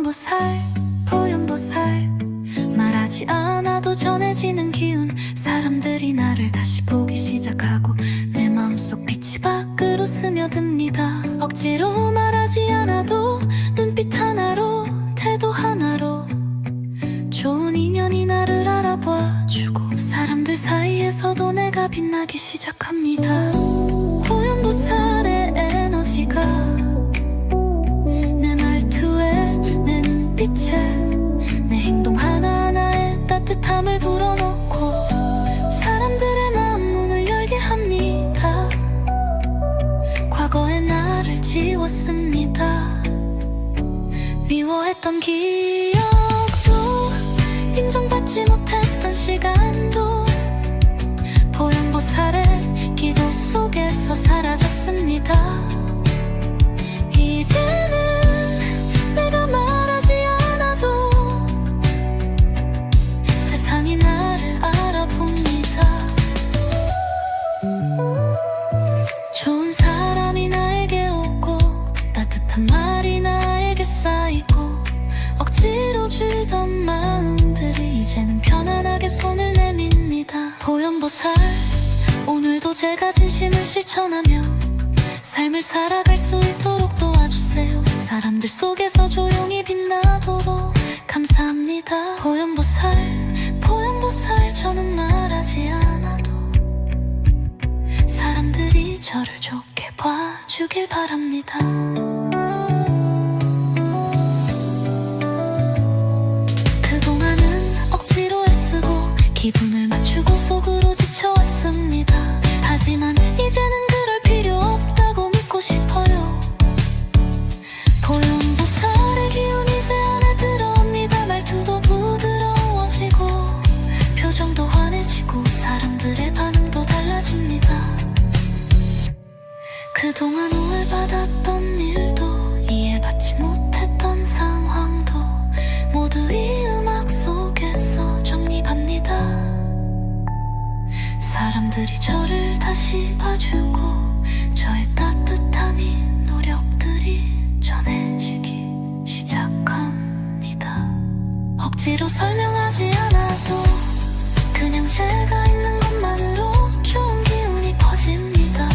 보현보살 보현보살 말하지 않아도 전해지는 기운 사람들이 나를 다시 보기 시작하고 내 마음속 빛이 밖으로 스며듭니다. 억지로 말하지 않아도 눈빛 하나로 태도 하나로 좋은 인연이 나를 알아봐주고 사람들 사이에서도 내가 빛나기 시작합니다. 보현보살의 에너지가 내 말투에 내 눈빛에 내 행동 하나하나에 따뜻함을 불어넣고 사람들의 마음 문을 열게 합니다. 과거의 나를 지웠습니다. 미워했던 기억도 인정받지 못했던 시간도 보현보살의 기도 속에서 사라졌습니다. 이제는 내가 말하지 않아도 세상이 나를 알아봅니다. 좋은 사람이 나에게 오고 따뜻한 말이 나에게 쌓이고 억지로 주던 마음들이 이제는 편안하게 손을 내밉니다. 보현보살 오늘도 제가 진심을 실천하며 삶을 살아갈 수 있도록 도와주세요. 사람들 속에서 조용히 빛나도록 감사합니다. 보현보살 보현보살 저는 말하지 않아도 사람들이 저를 좋게 봐주길 바랍니다. 그동안은 억지로 애쓰고 기분을 맞추고 속으로 지쳐왔습니다. 하지만 이제는 그럴 필요 없다고 믿고 싶어요. 보현보살의 기운 이제 안에 들어옵니다. 말투도 부드러워지고 표정도 환해지고 사람들의 반응도 달라집니다. 그동안 오해받았던 일도 이해받지 못했던 상황도 모두 이 음악 속에서 정립합니다. 사람들이 저를 다시 봐주고 저의 따뜻함이 노력들이 전해지기 시작합니다. 억지로 설명하지 않아도 그냥 제가 있는 것만으로 좋은 기운이 퍼집니다.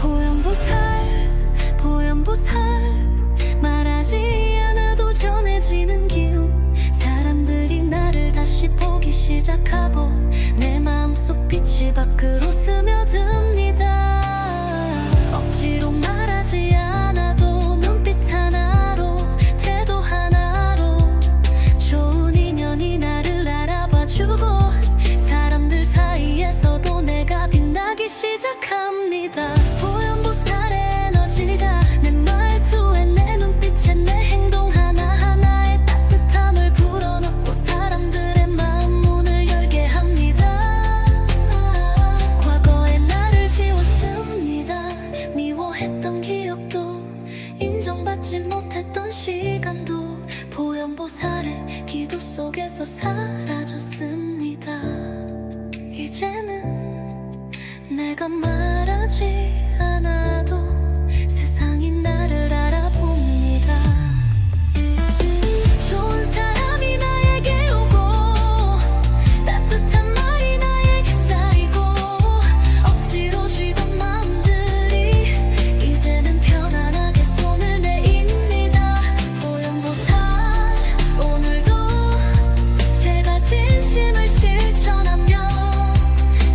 보현보살 보현보살 말하지 않아도 전해지는 기운 사람들이 나를 다시 보기 시작하고 내 마음속 빛이 밖으로 스며듭니다. 억지로 말하지 않아도 눈빛 하나로 태도 하나로 좋은 인연이 나를 알아봐주고 사람들 사이에서도 내가 빛나기 시작합니다. 보현보살의 에너지가 내 말투에 내 눈빛에 내 행동 하나하나에 따뜻함을 불어넣고 사람들의 마음 문을 열게 합니다. 과거의 나를 지웠습니다. 미워했던 기억도 인정받지 못했던 시간도 보현보살의 기도 속에서 사라졌습니다. 이제는 내가 말하지 않아도 세상이 나를 알아봅니다. 좋은 사람이 나에게 오고 따뜻한 말이 나에게 쌓이고 억지로 쥐던 마음들이 이제는 편안하게 손을 내밉니다. 보현보살 오늘도 제가 진심을 실천하며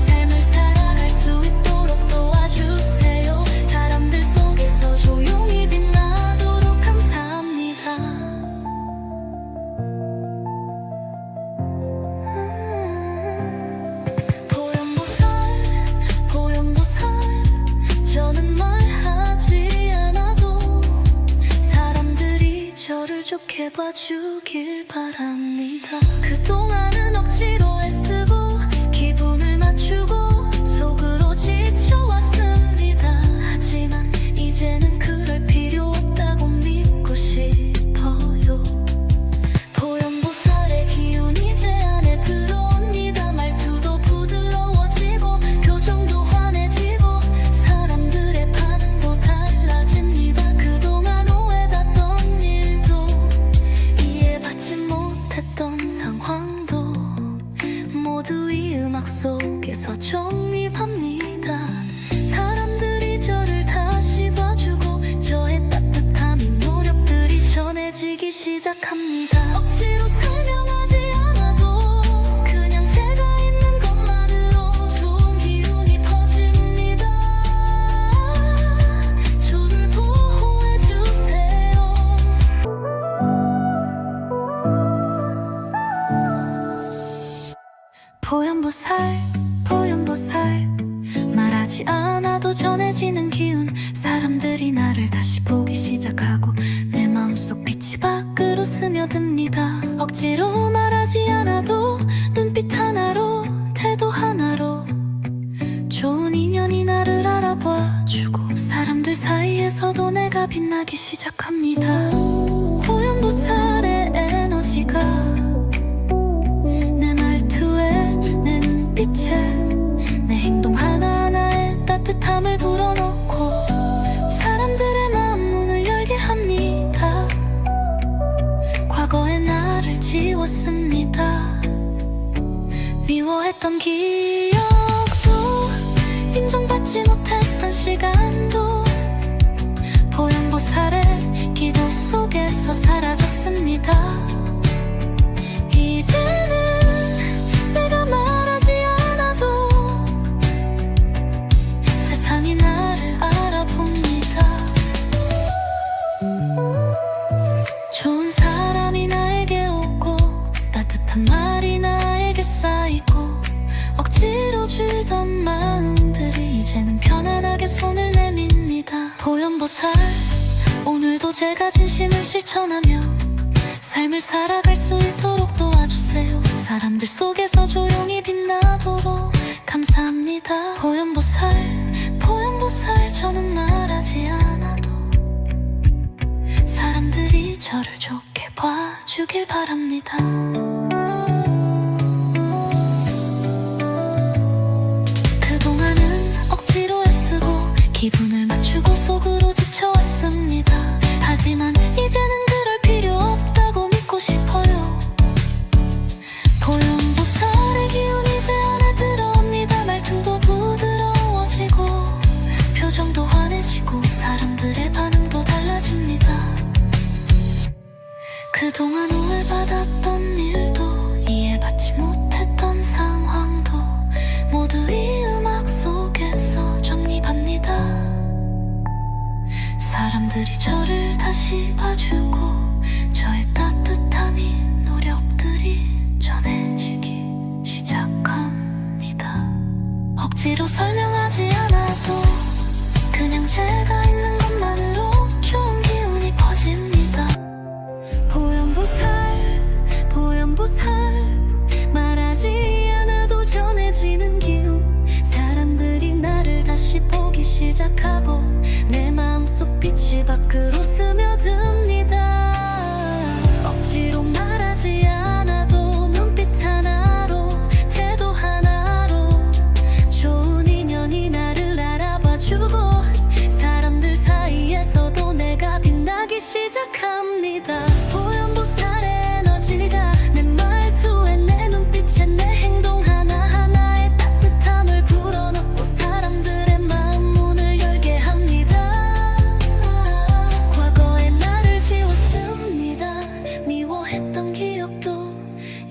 삶을 살아갈 수 있도록 도와주세요. 사람들 속에서 조용히 빛나도록 감사합니다. 보현보살 보현보살 저는 말하지 않아도 사람들이 저를 좋게 봐주길 바랍니다. 그동안은 억지로 애쓰고 기분을 맞추고 속으로 지쳐왔습니다. 하지만 이제는 그럴 필요 없다고 믿고 싶어요. 보현보살의 기운 이제 안에 들어옵니다. 말투도 부드러워지고 표정도 환해지고 사람들의 반응도 달라집니다. 그동안 오해받던 일도 보연보살 말하지 않아도 전해지는 기운 사람들이 나를 다시 보기 시작하고 내 마음속 빛이 밖으로 스며듭니다 억지로 말하지 않아도 눈빛 하나로 태도 하나로 좋은 인연이 나를 알아봐주고 사람들 사이에서도 내가 빛나기 시작합니다 보연보살의 에너지가 내 말투에 내 눈빛에 내 행동 하나하나에 따뜻함을 불어넣고 사람들의 마음 문을 열게 합니다 과거의 나를 지웠습니다 미워했던 기억도 인정받지 못했던 시간도 보연보살의 기도 속에서 사라졌습니다 이제는 내가 말하지 않아도 세상이 나를 알아봅니다 좋은 사람이 나에게 오고 따뜻한 말이 나에게 쌓이고 억지로 주던 마음들이 이제는 편안하게 손을 내밉니다 보연보살 오늘도 제가 진심을 실천하며 삶을 살아갈 수 있도록 도와주세요 사람들 속에서 조용히 빛나도록 감사합니다 보연보살 저는 말하지 않아도 사람들이 저를 좋게 봐주길 바랍니다 그동안은 억지로 애쓰고 기분을 맞추고 속으로 지쳐왔습니다 하지만 이제는 그럴 필요 없다고 믿고 싶어요 보연보살의 기운 이제 안에 들어옵니다 말투도 부드러워지고 표정도 환해지고 사람들의 반응도 달라집니다 그동안 오해받았던 일도 이해받지 못했던 상황도 모두 이 음악 속에서 정립합니다 사람들이 저를 다시 봐주고 저의 따뜻함이 노력들이 전해지기 시작합니다 억지로 설명하지 않아도 그냥 제가 있는 것만으로 좋은 기운이 퍼집니다 보연보살 말하지 않아도 전해지는 기운 사람들이 나를 다시 보기 시작하고 내 마음속 빛이 밖으로 스며듭니다 억지로 말하지 않아도 눈빛 하나로 태도 하나로 좋은 인연이 나를 알아봐주고 사람들 사이에서도 내가 빛나기 시작합니다 보연보살의 에너지가 내 말투에 내 눈빛에 내 행동 하나하나에 따뜻함을 불어넣고 사람들의 마음 문을 열게 합니다 과거의 나를 지웠습니다 미워했던 기억도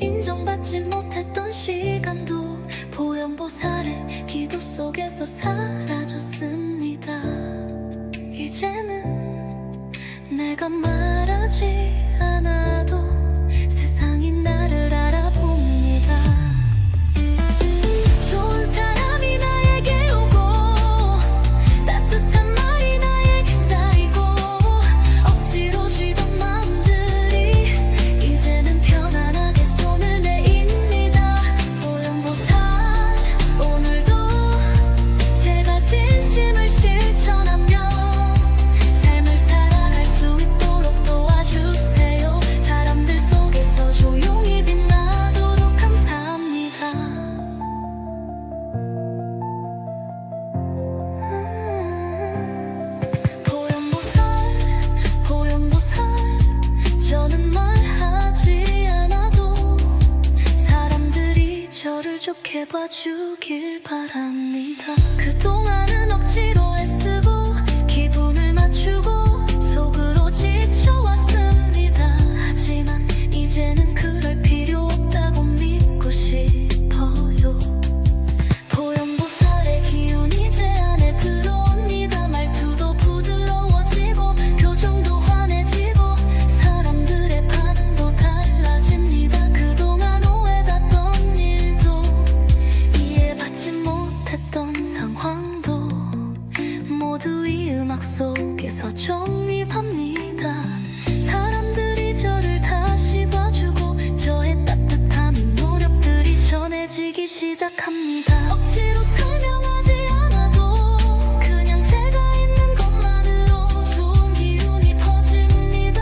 인정받지 못했던 시간도 보연보살의 기도 속에서 사라졌습니다 이제는 내가 말하지 않아도 세상이 나를 알아봅니다 좋은 사람이 나에게 오고 따뜻한 말이 나에게 쌓이고 억지로 쥐던 마음들이 이제는 편안하게 손을 내밉니다 보연보살 오늘도 제가 진심을 실천하며 삶을 살아갈 수 있도록 도와주세요 사람들 속에서 조용히 빛나도록 감사합니다 보연보살 저는 말하지 않아도 사람들이 저를 좋게 봐주길 바랍니다 그동안은 억지로 애쓰고 기분을 맞추고 속으로 지쳐왔습니다 하지만 이제는 그럴 필요 없다고 믿고 싶어요 보연보살의 기운 이제 안에 들어옵니다 말투도 부드러워지고 표정도 환해지고 사람들의 반응도 달라집니다 그동안 오해받던 일도 음악 속에서 정립합니다. 사람들이 저를 다시 봐주고 저의 따뜻함이 노력들이 전해지기 시작합니다. 억지로 설명하지 않아도 그냥 제가 있는 것만으로 좋은 기운이 퍼집니다.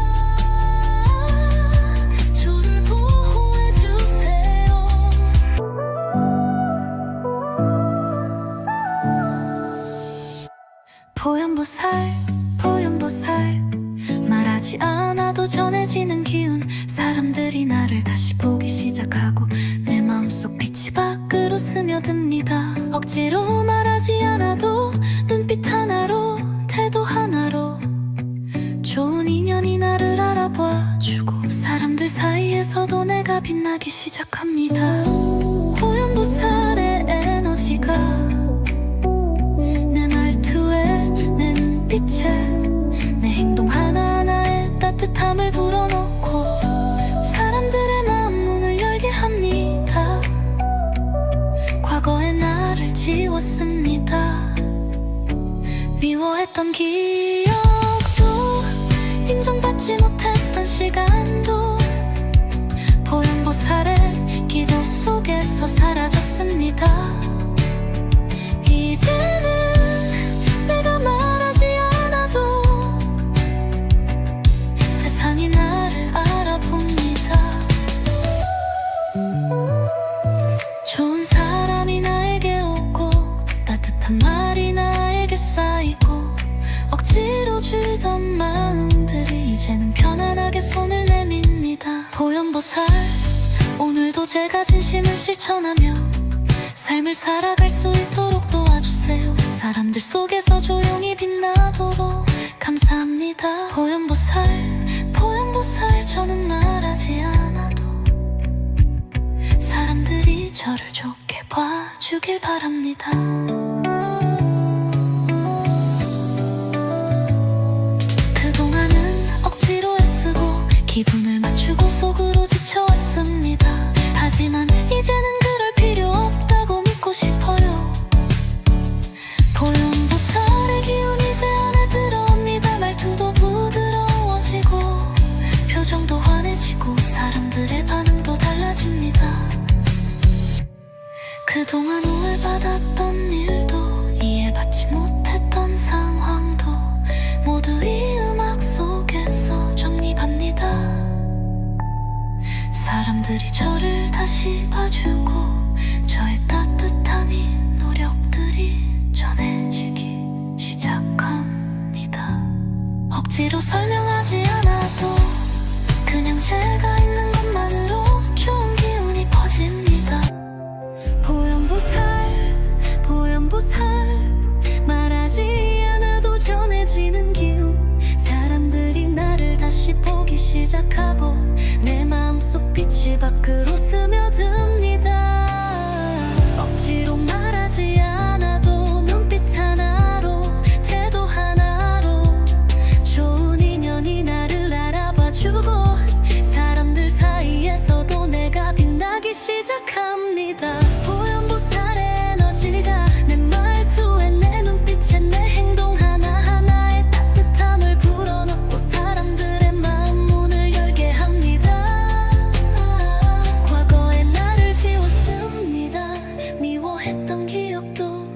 저를 보호해주세요. 보현보살 말하지 않아도 전해지는 기운. 사람들이 나를 다시 보기 시작하고 내 마음속 빛이 밖으로 스며듭니다. 억지로 말하지 않아도 눈빛 하나로 태도 하나로 좋은 인연이 나를 알아봐주고 사람들 사이에서도 내가 빛나기 시작합니다. 보현보살의 에너지가 내 말투에 내 눈빛에 내 행동 하나하나에 따뜻함을 불어넣고 사람들의 마음 문을 열게 합니다. 과거의 나를 지웠습니다. 미워했던 기억도 인정받지 못했던 시간도 보현보살의 기도 속에서 사라졌습니다. 이제는 내가 말하지 않아도 세상이 나를 알아봅니다. 좋은 사람이 나에게 오고 따뜻한 말이 나에게 쌓이고 억지로 주던 마음들이 이제는 편안하게 손을 내밉니다. 보현보살 오늘도 제가 진심을 실천하며 삶을 살아갈 수 있도록 도와주세요. 사람들 속에서 조용히 빛나도록 감사합니다. 보현보살 저는 말하지 않아도 사람들이 저를 좋게 봐주길 바랍니다. 그동안은 억지로 애쓰고 기분을 맞추고 속으로 지쳐왔습니다. 하지만 이제는 그럴 필요 없다고 믿고 싶어요. 보현보살의 기운 이제 안에 들어옵니다. 말투도 부드러워지고 표정도 환해지고 사람들의 반응도 달라집니다. 그동안 오해받았던 일도 이해받지 못했던 상황도 모두 이 음악 속에서 정립합니다. 사람들이 저를 다시 봐주고 저의 따뜻함이 노력들이 전해지기 시작합니다. 억지로 설명하지 않아도 그냥 제가 있는 것만으로 좋은 기운이 퍼집니다. 보현보살 말하지 않아도 전해지는 기운. 사람들이 나를 다시 보기 시작하고 내 마음속 빛이 밖으로 스며듭니다. 억지로 말하지 않아도 눈빛 하나로 태도 하나로 좋은 인연이 나를 알아봐주고 사람들 사이에서도 내가 빛나기 시작합니다. 보현보살의 에너지가 내 말투에 내 눈빛에 내 행동 하나하나에 따뜻함을 불어넣고 사람들의 마음 문을 열게 합니다. 과거의 나를 지웠습니다. 미워했던 기억도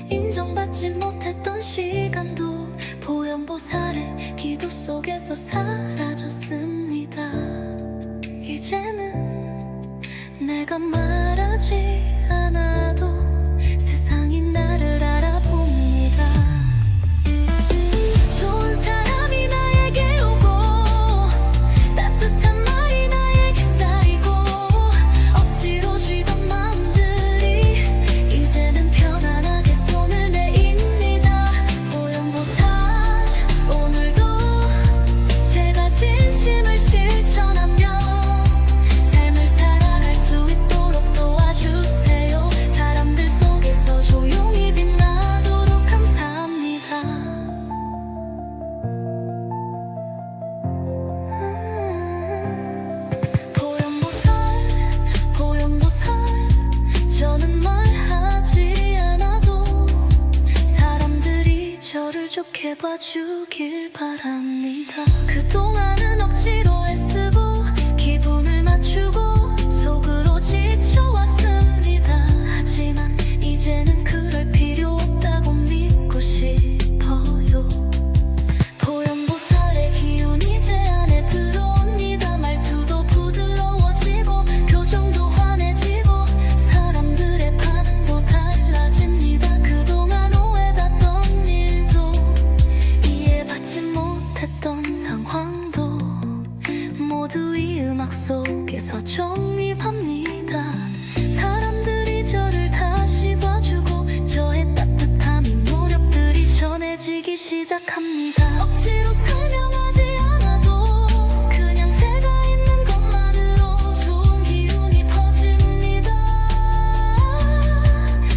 인정받지 못했던 시간도 보현보살의 기도 속에서 사라졌습니다. 이제는 내가 말하지 않아도 세상이 나를 알아봅니다. 좋은 사람이 나에게 오고 따뜻한 말이 나에게 쌓이고 억지로 쥐던 마음들이 이제는 편안하게 손을 내밉니다. 보현보살 오늘도 제가 진심을 실천하며 삶을 살아갈 수 있도록 도와주세요. 사람들 좋게 봐주길 바랍니다. 그동안은 억지로 애쓰고 기분을 맞추고 속으로 지쳐왔습니다. 하지만 이제는 그럴 필요 없다고 믿고 싶어요. 보현보살의 기운 이제 안에 들어옵니다. 말투도 부드러워지고 표정도 환해지고 사람들의 반응도 달라집니다. 그동안 오해받던 일도 이해받지 못했던 상황도 모두 이 음악 속에서 정립합니다. 사람들이 저를 다시 봐주고 저의 따뜻함이 노력들이 전해지기 시작합니다. 억지로 설명하지 않아도 그냥 제가 있는 것만으로 좋은 기운이 퍼집니다.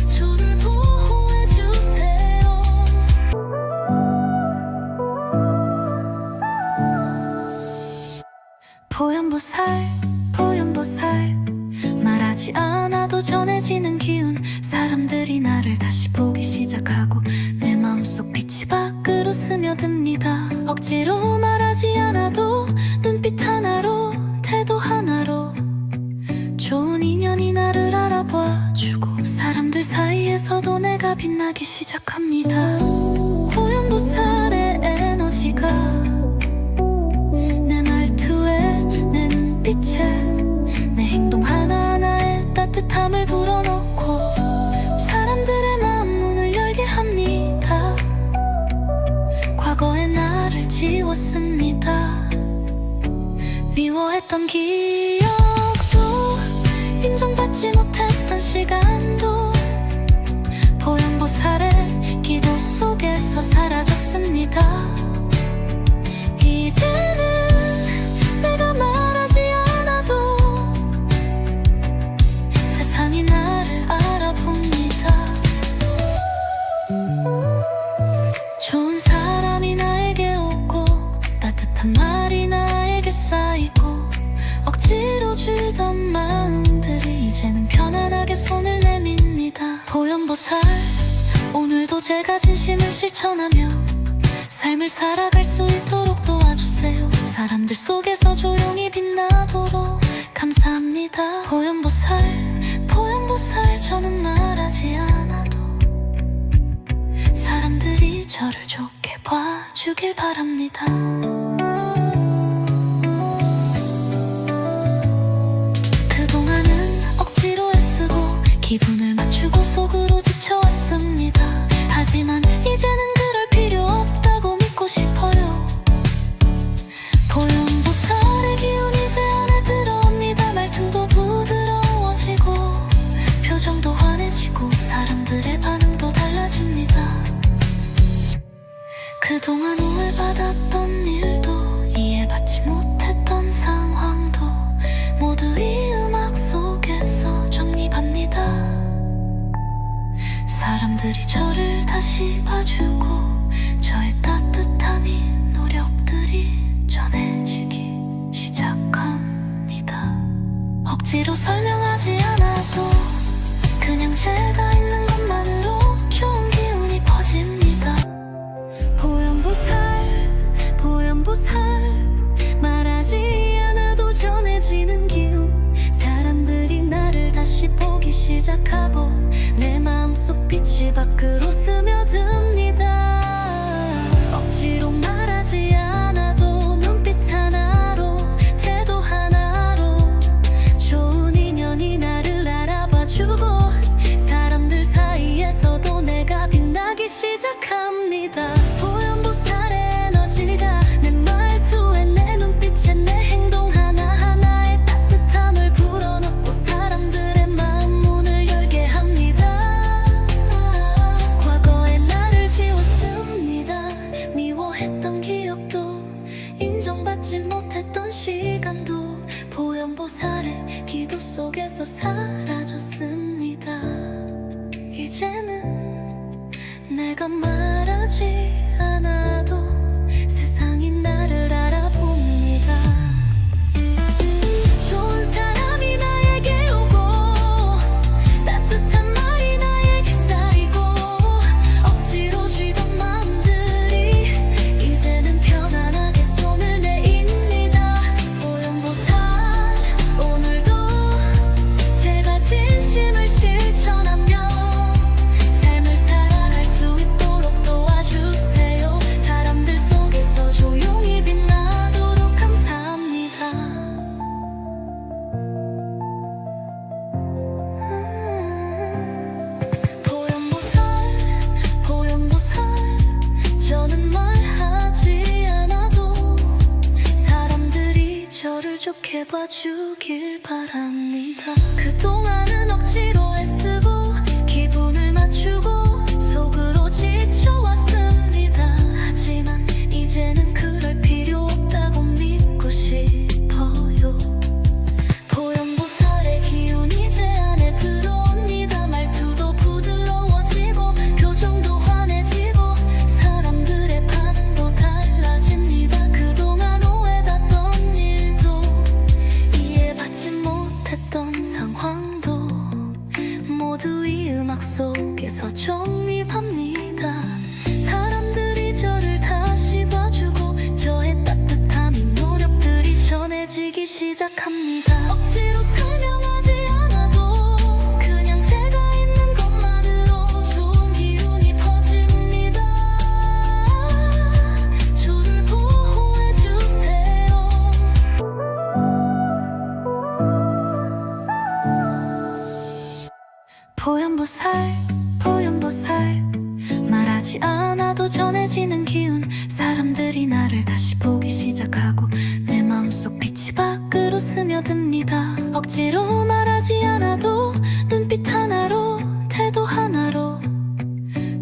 저를 보호해주세요. 보현보살 보현보살 말하지 않아도 전해지는 기운 사람들이 나를 다시 보기 시작하고 내 마음속 빛이 밖으로 스며듭니다. 억지로 말하지 않아도 눈빛 하나로 태도 하나로 좋은 인연이 나를 알아봐주고 사람들 사이에서도 내가 빛나기 시작합니다. 보현보살의 에너지가 내 말투에 내 눈빛에 내 행동 하나하나에 따뜻함을 불어넣고 사람들의 마음 문을 열게 합니다. 과거의 나를 지웠습니다. 미워했던 기억도 인정받지 못했던 시간도 보현보살의 기도 속에서 사라졌습니다. 이제는 내가 말하지 않아도 세상이 나를 알아봅니다. 좋은 사람이 나에게 오고 따뜻한 말이 나에게 쌓이고 억지로 주던 마음들이 이제는 편안하게 손을 내밉니다. 보현보살 오늘도 제가 진심을 실천하며 삶을 살아갈 수 있도록 도와주세요. 사람들 속에서 조용히 빛나도록 감사합니다. 보현보살 보현보살 저는 말하지 않아도 사람들이 저를 좋게 봐주길 바랍니다. 그동안은 억지로 애쓰고 기분을 맞추고 속으로 지쳐왔습니다. 하지만 이제는 그럴 필요 없다고 믿고 싶어요. 보현보살의 기운 이제 안에 들어옵니다. 말투도 부드러워지고 표정도 환해지고 사람들의 반응도 달라집니다. 그동안 오해받았던 일도 이해받지 못했던 상황도 모두 이 음악 속에서 정립합니다. 사람들이 저를 다시 봐주고 저의 따뜻함이 노력들이 전해지기 시작합니다. 억지로 설명하지 않아도 그냥 제가 있는 것만으로 좋은 기운이 퍼집니다. 보현보살 보현보살 말하지 않아도 전해지는 기운 사람들이 나를 다시 보기 시작하고 내 마음속 빛이 밖으로 스며듭니다. 억지로 말하지 않아도 눈빛 하나로 태도 하나로 좋은 인연이 나를 알아봐주고 사람들 사이에서도 내가 빛나기 시작합니다. 보현보살의 에너지가 내 말투에 내 눈빛에 내 행동 하나하나에 따뜻함을 불어넣고 사람들의 마음 문을 열게 합니다. 과거의 나를 좋게 봐주길 바랍니다. 그동안은 억지로 애쓰고 기분을 맞추고 속으로 지쳐왔습니다. 하지만 이제는 그럴 필요 없다고 믿고 싶어요. 보현보살의 기운 이제 안에 들어옵니다. 말투도 부드러워지고 표정도 환해지고 사람들의 반응도 달라집니다. 그동안 오해됐던 일도 이해받지 못했던 상황도 모두 이 음악 속에서 정립합니다. 사람들이 저를 다시 봐주고 저의 따뜻함이 노력들이 전해지기 시작합니다. 억지로 설명하지 않아도 그냥 제가 있는 것만으로 좋은 기운이 퍼집니다. 저를 보호해주세요. 보현보살 말하지 않아도 전해지는 기운. 사람들이 나를 다시 보기 시작하고 내 마음속 빛이 밖으로 스며듭니다. 억지로 말하지 않아도 눈빛 하나로 태도 하나로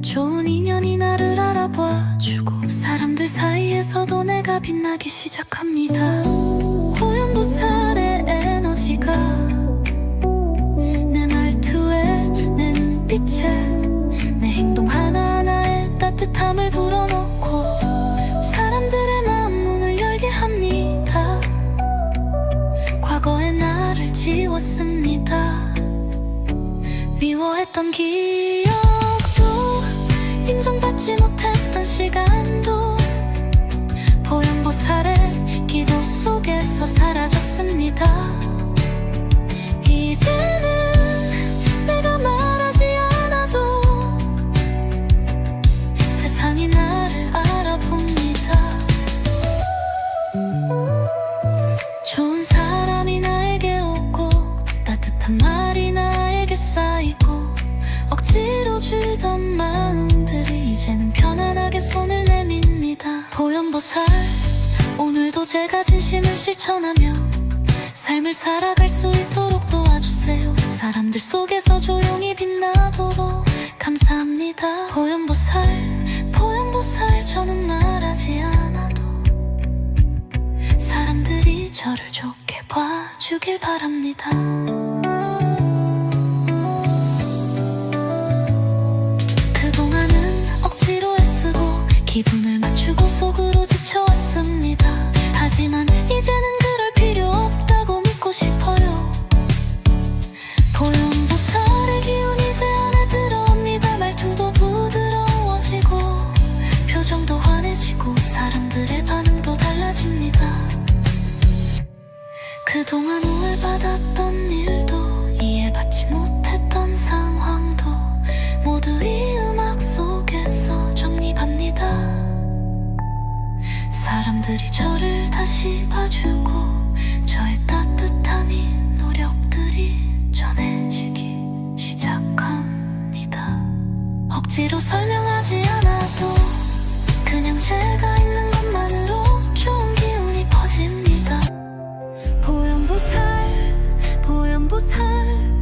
좋은 인연이 나를 알아봐주고 사람들 사이에서도 내가 빛나기 시작합니다. 보현보살의 에너지가 내 말투에 내 눈빛에 내 행동 하나하나에 따뜻함을 불어넣고 사람들의 마음 문을 열게 합니다. 과거의 나를 지웠습니다. 미워했던 기억도 인정받지 못했던 시간도 보현보살의 기도 속에서 사라졌습니다. 이제는 내가 말하지 않아도 세상이 나를 알아봅니다. 좋은 사람이 나에게 오고 따뜻한 말이 나에게 쌓이고 억지로 주던 마음들이 이제는 편안하게 손을 내밉니다. 보현보살 오늘도 제가 진심을 실천하며 삶을 살아갈 수 있도록 도와주세요. 사람들 속에서 조용히 빛나도록 감사합니다. 보현보살 저는 말하지 않아도 사람들이 저를 좋게 봐주길 바랍니다. 그동안은 억지로 애쓰고 기분을 맞추고 속으로 지쳐왔습니다. 하지만 이제는 그럴 필요 없다고 믿고 싶어요. 보현보살의 기운 이제 안에 들어옵니다. 말투도 부드러워지고 표정도 환해지고 사람들의 반응도 달라집니다. 그동안 오해받았던 일도 이해받지 못했던 상황도 모두 이 음악 속에서 정립합니다. 사람들이 저를 다시 봐주고 저의 따뜻함이 노력들이 전해지기 시작합니다. 억지로 설명하지 않아도 그냥 제가 있는 것만으로 좋은 기운이 퍼집니다. 보현보살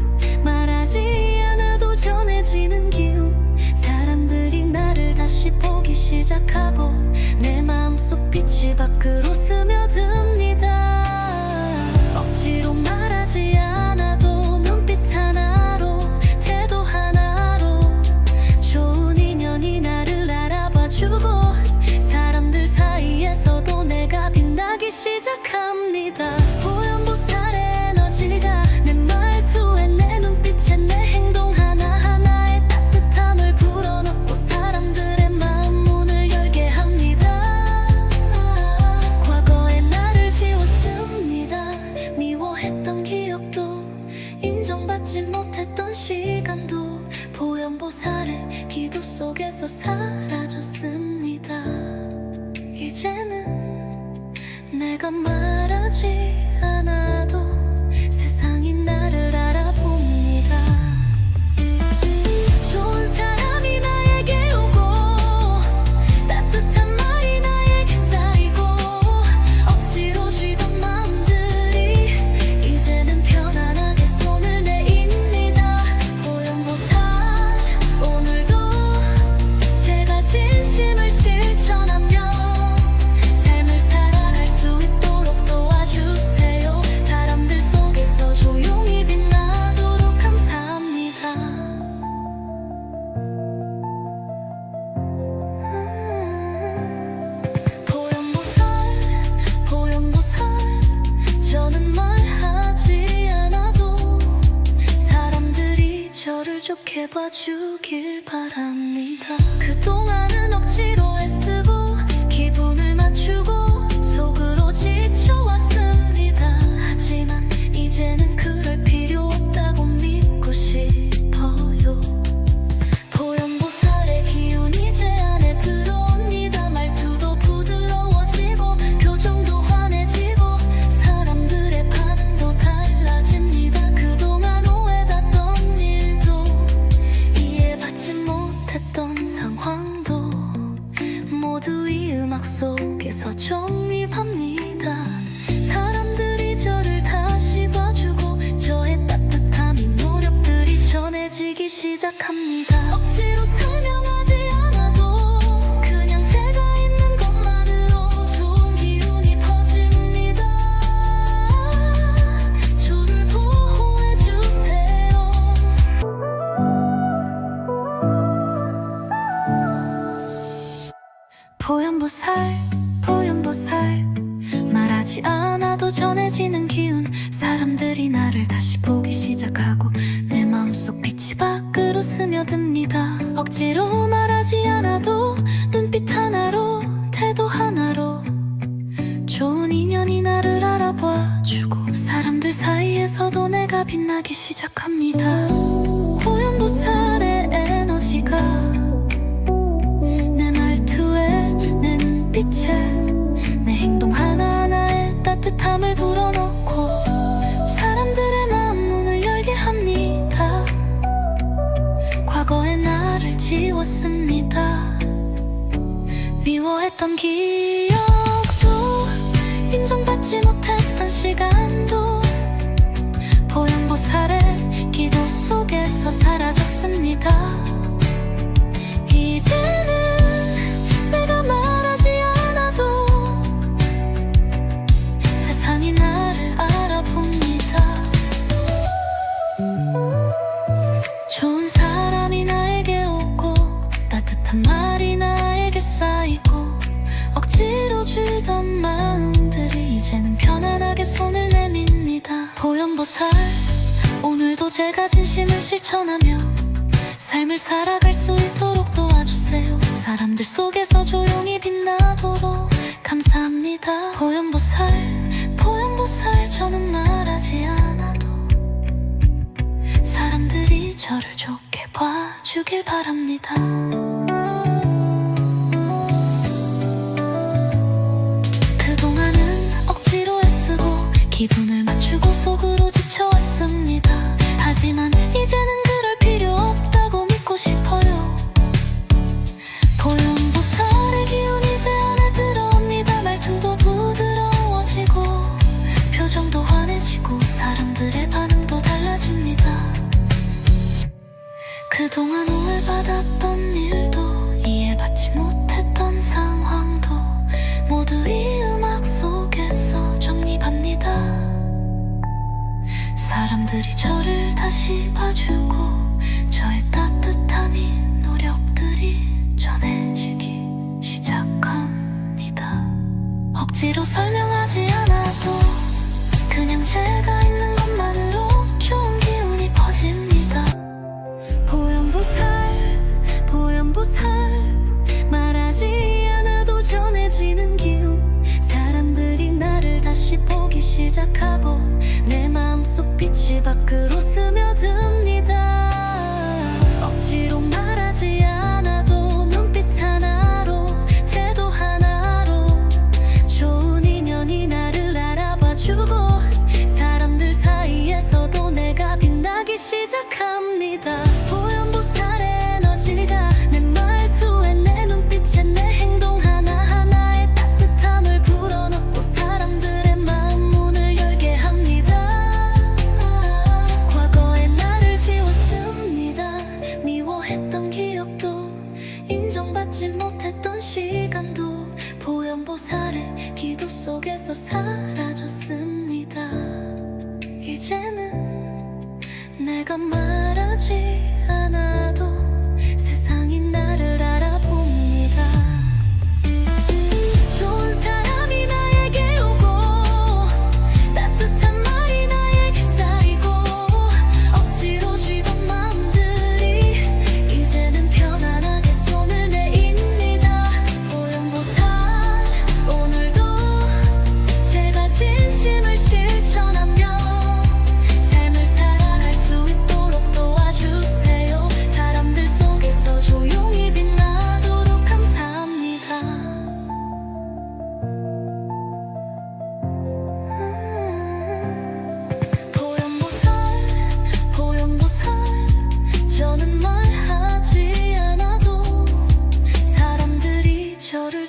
말하지 않아도 전해지는 기운. 사람들이 나를 다시 보기 시작하고 내 마음속 빛이 밖으로 스며듭니다. 억지로 말하지 않아도 눈빛 하나로 태도 하나로 좋은 인연이 나를 알아봐주고 사람들 사이에서도 내가 빛나기 시작합니다. 보현보살의 에너지가 내 말투에 내 눈빛에 내 행동 하나하나에 따뜻함을 불어넣고 사람들의 마음 문을 열게 합니다. 과거의 나를 지웠습니다. 미워했던 기억도 인정받지 못했던 시간도 보현보살의 기도 속에서 사라졌습니다. 이제는 내가 말하지 않아도 세상이 나를 알아봅니다. 좋은 사람이 나에게 오고 따뜻한 말이 나에게 쌓이고 억지로 쥐던 마음들이 좋게 봐주길 바랍니다. 그동안은 억지로 애쓰고 기분을 맞추고 속으로 지쳐왔습니다. 하지만 이제는 그럴 필요 없다고 믿고 싶어요. 보현보살의 기운 이제 안에 들어옵니다. 말투도 부드러워지고 표정도 환해지고 사람들의 반응도 달라집니다. 그동안 오해됐던 일도 이해받지 못했던 상황도 모두 이 음악 속에서 정립합니다. 사람들이 저를 다시 봐주고 저의 따뜻함이 노력들이 전해지기 시작합니다. 억지로 설명하지 않아도 그냥 제가 있는 것만으로 좋은 기운이 퍼집니다. 저를 보호해주세요. 보현보살 말하지 않아도 전해지는 기운. 사람들이 나를 다시 보기 시작하고 내 마음속 빛이 밖으로 스며듭니다. 억지로 말하지 않아도 눈빛 하나로 태도 하나로 좋은 인연이 나를 알아봐주고 사람들 사이에서도 내가 빛나기 시작합니다. 보현보살의 에너지가 내 말투에 내 눈빛에 내 행동 하나하나에 따뜻함을 불어넣고 사람들의 마음 문을 열게 합니다. 과거의 나를 지웠습니다. 미워했던 기억도 인정받지 못했던 시간도 보현보살의 기도 속에서 사라졌습니다. 이제는 내가 말하지 않아도 세상이 나를 알아봅니다. 좋은 사람이 나에게 오고 따뜻한 말이 나에게 쌓이고 억지로 주던 마음들이 이제는 편안하게 손을 내밉니다. 보현보살 오늘도 제가 진심을 실천하며 삶을 살아갈 수 있도록 도와주세요. 사람들 속에서 조용히 빛나도록 감사합니다. 보현보살 저는 말하지 않아도 사람들이 저를 좋게 봐주길 바랍니다. 그동안은 억지로 애쓰고 기분을 맞추고 속으로 지쳐왔습니다. 하지만 이제는 그럴 필요 없다고 믿고 싶어요. 보현보살의 기운 이제 안에 들어옵니다. 말투도 부드러워지고 표정도 환해지고 사람들의 반응도 달라집니다. 그동안 오해받았던 일도 이해받지 못했던 상황도 모두 이 음악 속에서 정립합니다. 사람들이 저를 다시 봐주고 저의 따뜻함이 노력들이 전해지기 시작합니다. 억지로 설명하지 않아도 그냥 제가 있는 것만으로 좋은 기운이 퍼집니다. 보현보살 말하지 않아도 전해지는 기운. 사람들이 나를 다시 보기 시작하고 내 마음속 빛이 밖으로 스며듭니다. 억지로 말하지 않아도 눈빛 하나로 태도 하나로 좋은 인연이 나를 알아봐주고 사람들 사이에서도 내가 빛나기 시작합니다. 보현보살의 에너지가 내 말투에 내 눈빛에 내 행동 하나하나에 따뜻함을 불어넣고 사람들의 마음 문을 열게 합니다. 과거의 나를 지웠습니다. 미워했던 기억도 인정받지 못했던 시간도 보현보살의 기도 속에서 사라졌습니다. 이제는 내가 말하지 않아도 세상이 나를 알아봅니다. 좋은 사람이 나에게 오고 따뜻한 말이 나에게 쌓이고 억지로 쥐던 마음들이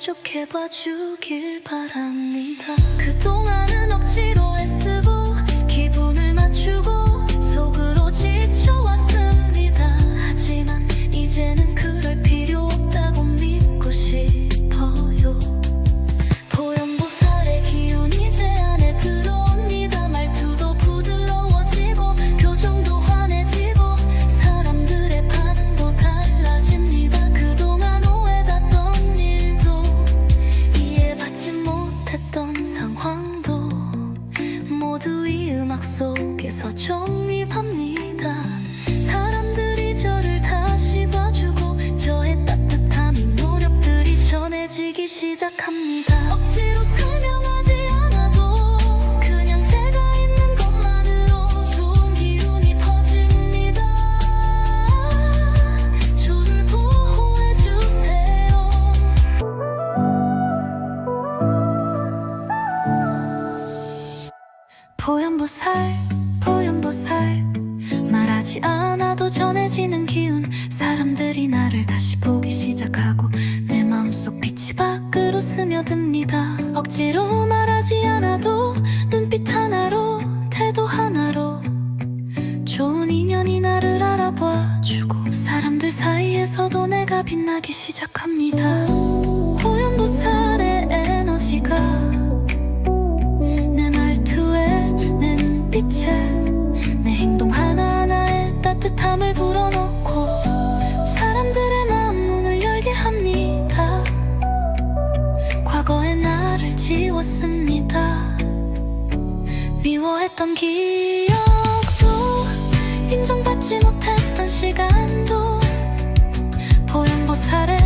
좋게 봐주길 바랍니다. 그동안은 억지로 애쓰고 기분을 맞추고 속으로 지쳐왔습니다. 하지만 이제는 그럴 필요 없다고 믿고 싶어요. 보현보살의 기운 이제 안에 들어옵니다. 말투도 부드러워지고 표정도 환해지고 사람들의 반응도 달라집니다. 그동안 오해받던 일도 이해받지 못했던 상황도 모두 이 음악 속에서 정립합니다. 사람들이 저를 다시 봐주고 저의 따뜻함이 노력들이 전해지기 시작합니다. 억지로 설명하지 않아도 그냥 제가 있는 것만으로 좋은 기운이 퍼집니다. 저를 보호해주세요. 보현보살 보현보살 말하지 않아도 전해지는 기운 사람들이 나를 다시 보기 시작하고 내 마음속 빛이 밖으로 스며듭니다. 억지로 말하지 않아도 눈빛 하나로 태도 하나로 좋은 인연이 나를 알아봐주고 사람들 사이에서도 내가 빛나기 시작합니다. 보현보살의 에너지가 내 말투에 내 눈빛에 내 행동 하나하나에 따뜻함을 불어넣고 사람들의 마음 문을 열게 합니다. 과거의 나를 지웠습니다. 미워했던 기억도 인정받지 못했던 시간도 보현보살의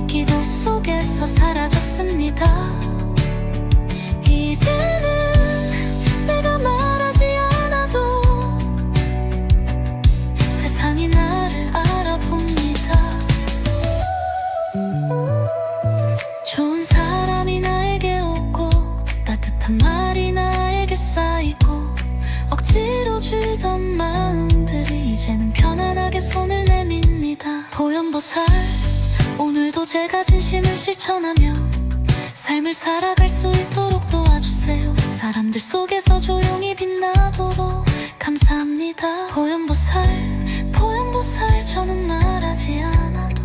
기도 속에서 사라졌습니다. 이제는 내가 말하지 않아도 세상이 나를 알아봅니다. 좋은 사람이 나에게 오고 따뜻한 말이 나에게 쌓이고 억지로 주던 마음들이 이제는 편안하게 손을 내밉니다. 보현보살 오늘도 제가 진심을 실천하며 삶을 살아갈 수 있도록 도와주세요. 사람들 속에서 조용히 빛나도록 감사합니다. 보현보살 보현보살 저는 말하지 않아도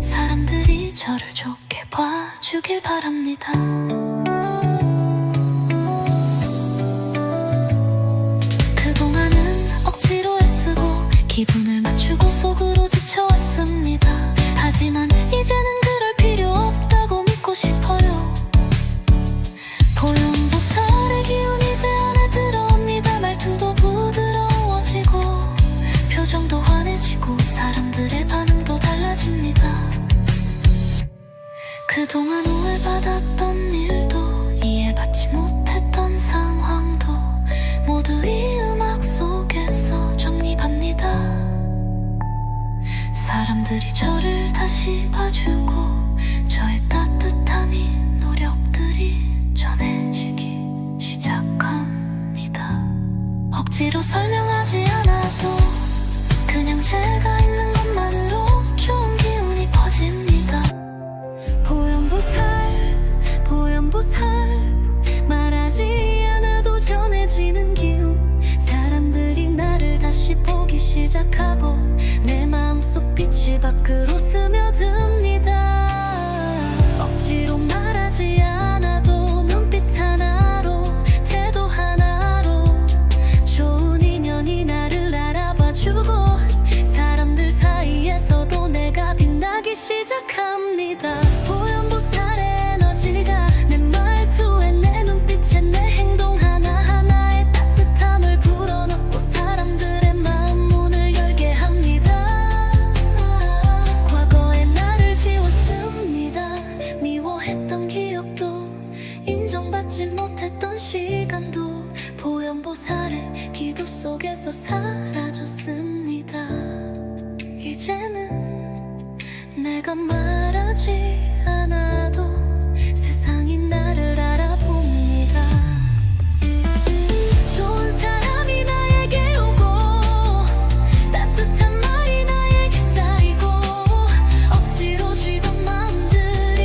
사람들이 저를 좋게 봐주길 바랍니다. 그동안은 억지로 애쓰고 기분을 맞추고 속으로 지쳐왔습니다. 하지만 이제는 그럴 필요 없다고 믿고 싶어요. 보현보살의 기운 이제 안에 들어옵니다. 말투도 부드러워지고 표정도 환해지고 사람들의 반응도 달라집니다. 그동안 오해받았던 일도 이해받지 못했던 상황도 모두 이 음악 속에서 정립합니다. 사람들이 저를 다시 봐주고 저의 따뜻함이 노력들이 전해지기 시작합니다. 억지로 설명하지 않아도 그냥 제가 있는 것만으로 좋은 기운이 퍼집니다. 보현보살 보현보살 말하지 않아도 전해지는 기운 사람들이 나를 다시 보기 시작하고 내 마음속 빛이 밖으로 스며듭니다. 억지로 말하지 않아도 눈빛 하나로 태도 하나로 좋은 인연이 나를 알아봐주고 사람들 사이에서도 내가 빛나기 시작합니다. 보현보살의 에너지가 내 말투에 내 눈빛에 내 행동 하나하나에 따뜻함을 불어넣고 사람들의 마음 문을 열게 합니다. 과거의 나를 지웠습니다. 미워했던 기억도 인정받지 못했던 시간도 보현보살의 기도 속에서 사라졌습니다. 이제는 내가 말하지 않아도 세상이 나를 알아봅니다. 좋은 사람이 나에게 오고 따뜻한 말이 나에게 쌓이고 억지로 쥐던 마음들이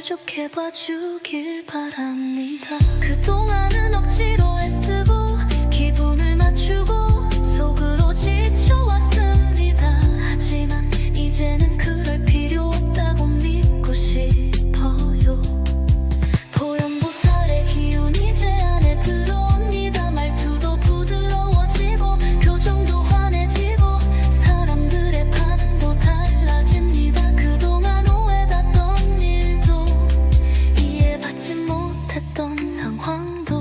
좋게 봐주길 바랍니다. 그동안은 억지로 애쓰고 기분을 맞추고 속으로 지쳐왔습니다. 하지만 이제는 그럴 필요 없다고 믿고 싶어요. 보현보살의 기운 이제 안에 들어옵니다. 말투도 부드러워지고 표정도 환해지고 사람들의 반응도 달라집니다. 그동안 오해됐던 일도 이해받지 못했던 상황도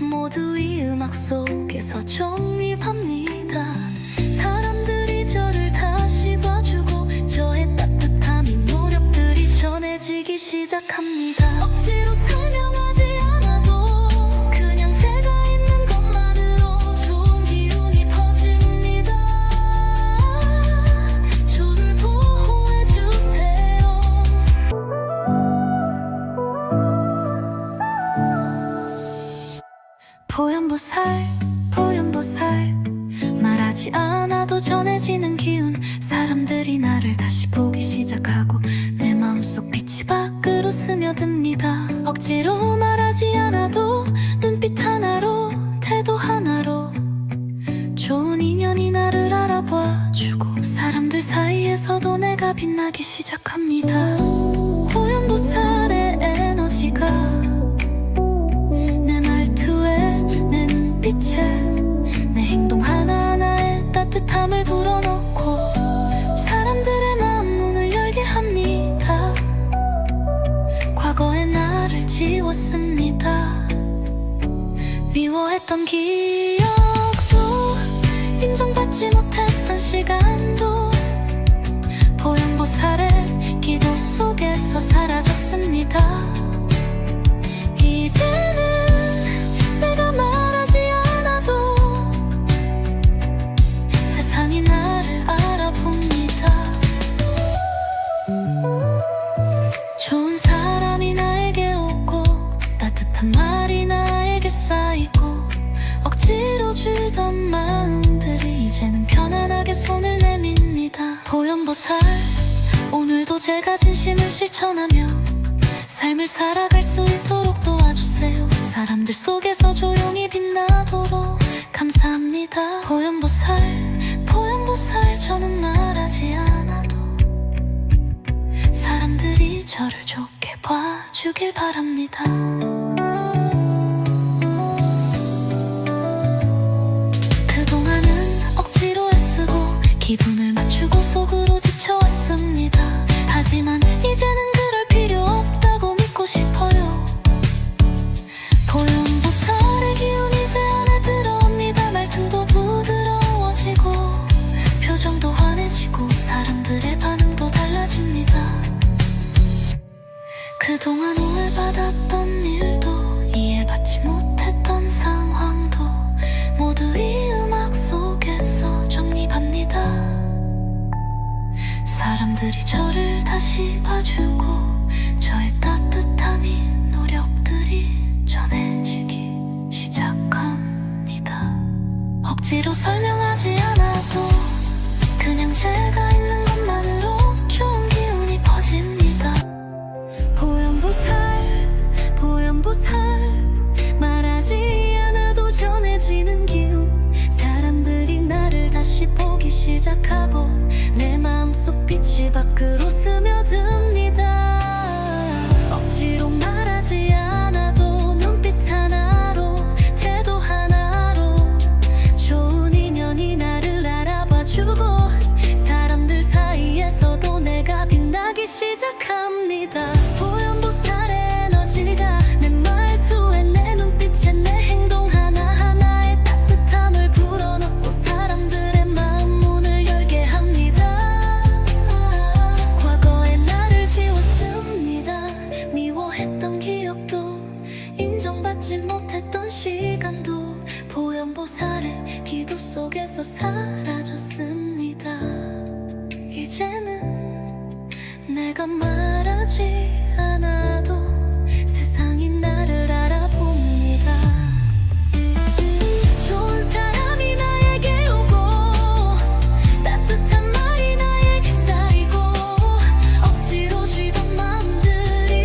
모두 이 음악 속에서 정립합니다. 사람들이 저를 다시 봐주고 저의 따뜻함이 노력들이 전해지기 시작합니다. 억지로 설명하지 않아도 그냥 제가 있는 것만으로 좋은 기운이 퍼집니다. 저를 보호해주세요. 보현보살 보현보살 말하지 않아도 전해지는 기운 사람들이 나를 다시 보기 시작하고 내 마음속 빛이 밖으로 스며듭니다. 억지로 말하지 않아도 눈빛 하나로 태도 하나로 좋은 인연이 나를 알아봐주고 사람들 사이에서도 내가 빛나기 시작합니다. 보현보살의 에너지가 내 말투에 내 눈빛에 내 행동 하나하나에 따뜻함을 불어넣고 사람들의 마음 문을 열게 합니다. 과거의 나를 지웠습니다. 미워했던 기억도 인정받지 못했던 시간도 보현보살의 기도 속에서 사라졌습니다. 이제는 내가 말하지 않아도 세상이 나를 알아봅니다. 좋은 사람이 나에게 오고 따뜻한 말이 나에게 쌓이고 억지로 주던 마음들이 이제는 편안하게 손을 내밉니다. 보현보살 오늘도 제가 진심을 실천하며 삶을 살아갈 수 있도록 도와주세요. 사람들 속에서 조용히 빛나도록 감사합니다. 보현보살 보현보살 저는 말하지 않아도 사람들이 저를 좋게 봐주길 바랍니다. 그동안은 억지로 애쓰고 기분을 맞추고 속으로 지쳐왔습니다. 하지만 이제는 그럴 필요 없다고 믿고 싶어요. 보현보살의 기운 이제 안에 들어옵니다. 말투도 부드러워지고 표정도 환해지고 사람들의 반응도 달라집니다. 그동안 오해받았던 일도 이해받지 못했던 상황도 모두 이 음악 속에서 정립합니다. 사람들이 저를 다시 봐주고 저의 따뜻함이 노력들이 전해지기 시작합니다. 억지로 설명하지 않아도 그냥 제가 있는 것만으로 좋은 기운이 퍼집니다. 보현보살 보현보살 말하지 않아도 전해지는 기운 사람들이 나를 다시 보기 시작하고 내 마음속 빛이 밖으로 스며듭니다. 억지로 말하지 않아도 눈빛 하나로 태도 하나로 좋은 인연이 나를 알아봐주고 사람들 사이에서도 내가 빛나기 시작합니다. 보현보살의 에너지가 내 말투에 내 눈빛에 내 행동 하나하나에 따뜻함을 불어넣고 사람들의 마음 문을 열게 합니다. 과거의 나를 지웠습니다. 미워했던 기억도 인정받지 못했던 시간도 보현보살의 기도 속에서 사라졌습니다. 이제는 내가 말하지 않아도 세상이 나를 알아봅니다. 좋은 사람이 나에게 오고 따뜻한 말이 나에게 쌓이고 억지로 쥐던 마음들이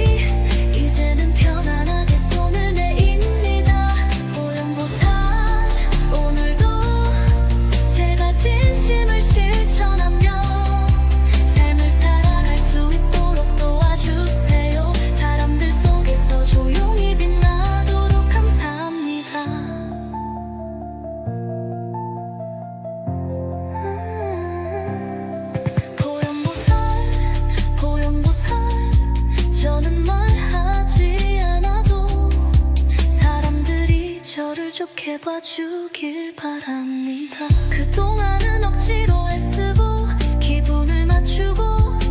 좋게 봐주길 바랍니다. 그동안은 억지로 애쓰고 기분을 맞추고